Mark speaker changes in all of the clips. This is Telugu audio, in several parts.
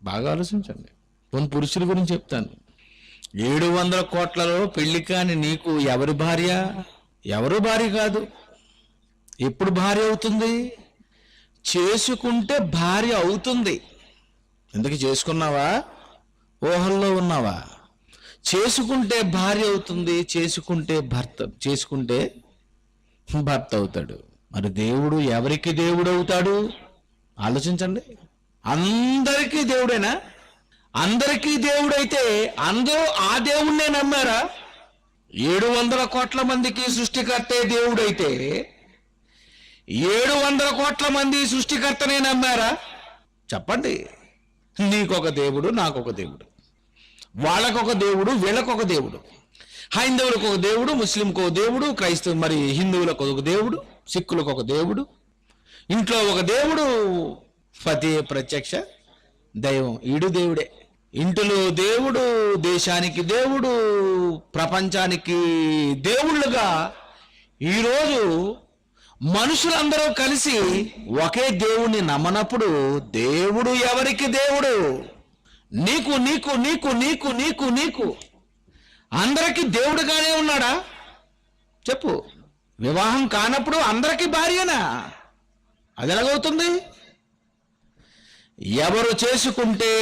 Speaker 1: బాగా ఆలోచించండి. కొన్ని పురుషుల గురించి చెప్తాను. 700 కోట్లలో పెళ్లి కాని నీకు ఎవరి భార్య? ఎవరు భార్య కాదు. ఎప్పుడు భార్య అవుతుంది? చేసుకుంటే భార్య అవుతుంది. ఎందుకు చేసుకున్నావా? ఊహల్లో ఉన్నావా? చేసుకుంటే భార్య అవుతుంది, చేసుకుంటే భర్త అవుతాడు. మరి దేవుడు ఎవరికి దేవుడు అవుతాడు? ఆలోచించండి. అందరికీ దేవుడేనా? అందరికీ దేవుడైతే అందరూ ఆ దేవుణ్ణే నమ్మారా? 700 కోట్ల మందికి సృష్టికర్తే దేవుడైతే 700 కోట్ల మంది సృష్టికర్తనే నమ్మారా? చెప్పండి. నీకొక దేవుడు, నాకొక దేవుడు, వాళ్ళకొక దేవుడు, వీళ్ళకొక దేవుడు, హైందవులకు ఒక దేవుడు, ముస్లింకు ఒక దేవుడు, మరి హిందువులకు ఒక దేవుడు, సిక్కులకు ఒక దేవుడు, ఇంట్లో ఒక దేవుడు, పతి ప్రత్యక్ష దైవం, ఈడు దేవుడే. ఇంటిలో దేవుడు, దేశానికి దేవుడు, ప్రపంచానికి దేవుళ్ళుగా ఈరోజు మనుషులందరూ కలిసి ఒకే దేవుణ్ణి నమ్మనప్పుడు దేవుడు ఎవరికి దేవుడు? నీకు నీకు నీకు నీకు నీకు నీకు అందరికీ దేవుడుగానే ఉన్నాడా? చెప్పు. వివాహం కానప్పుడు అందరికీ భార్యనా? అది ఎలాగవుతుంది? ఎవరు చేసుకుంటే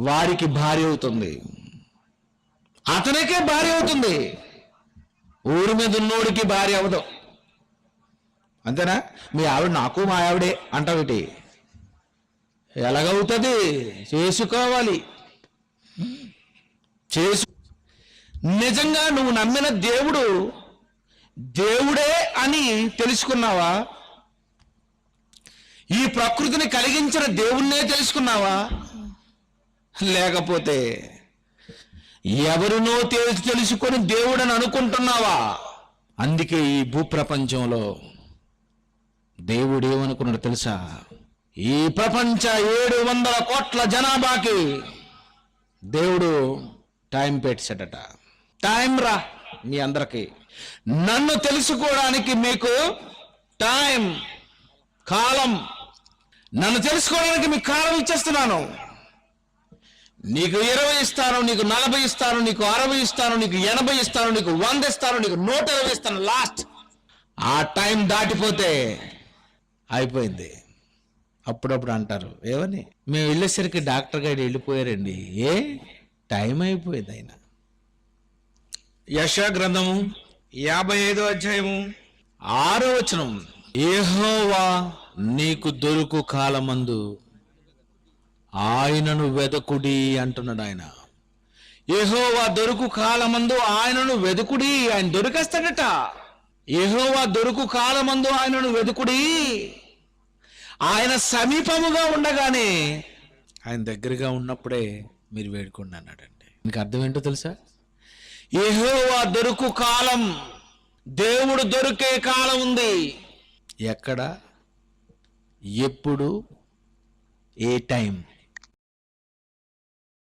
Speaker 1: వారికి భార్య అవుతుంది, అతనికే భార్య అవుతుంది. ఊరి మీద ఉన్నోడికి భార్య అవదు. అంతేనా? మీ ఆవిడ నాకు మా ఆవిడే అంటావిటి? ఎలాగవుతుంది? చేసుకోవాలి. నిజంగా నువ్వు నమ్మిన దేవుడు దేవుడే అని తెలుసుకున్నావా? ఈ ప్రకృతిని కలిగించిన దేవుణ్ణే తెలుసుకున్నావా? లేకపోతే ఎవరినో తెలుసుకొని దేవుడని అనుకుంటున్నావా? అందుకే ఈ భూప్రపంచంలో దేవుడు ఏమనుకున్నాడు తెలుసా? ఈ ప్రపంచ 700 కోట్ల జనాభాకి దేవుడు టైం పెట్టాడట. టైం రా మీ అందరికి, నన్ను తెలుసుకోవడానికి మీకు టైం, కాలం. నన్ను తెలుసుకోవడానికి మీకు కాలం ఇచ్చేస్తున్నాను. నీకు 20 ఇస్తాను, నీకు 40 ఇస్తాను, నీకు 60 ఇస్తాను, నీకు 80 ఇస్తాను, నీకు 100 ఇస్తాను, నీకు 120 ఇస్తాను. లాస్ట్ ఆ టైం దాటిపోతే అయిపోయింది. అప్పుడప్పుడు అంటారు ఏమని, మేము వెళ్ళేసరికి డాక్టర్ గారు వెళ్ళిపోయారండి. ఏ టైం అయిపోయింది. ఆయన యెషయా గ్రంథము 55వ అధ్యాయము 6వ వచనం, యెహోవా నీకు దొరుకు కాలమందు ఆయనను వెదకుడి అంటున్నాడు ఆయన. యెహోవా దొరుకు కాలమందు ఆయనను వెదుకుడి. ఆయన దొరికేస్తాడట. యెహోవా దొరుకు కాలమందు ఆయనను వెదుకుడి. ఆయన సమీపముగా ఉండగానే, ఆయన దగ్గరగా ఉన్నప్పుడే మీరు వేడుకోండి అన్నాడండి. మీకు అర్థం ఏంటో తెలుసా? యెహోవా దొరుకు కాలం, దేవుడు దొరికే కాలం ఉంది. ఎక్కడ, ఎప్పుడు, ఏ టైం?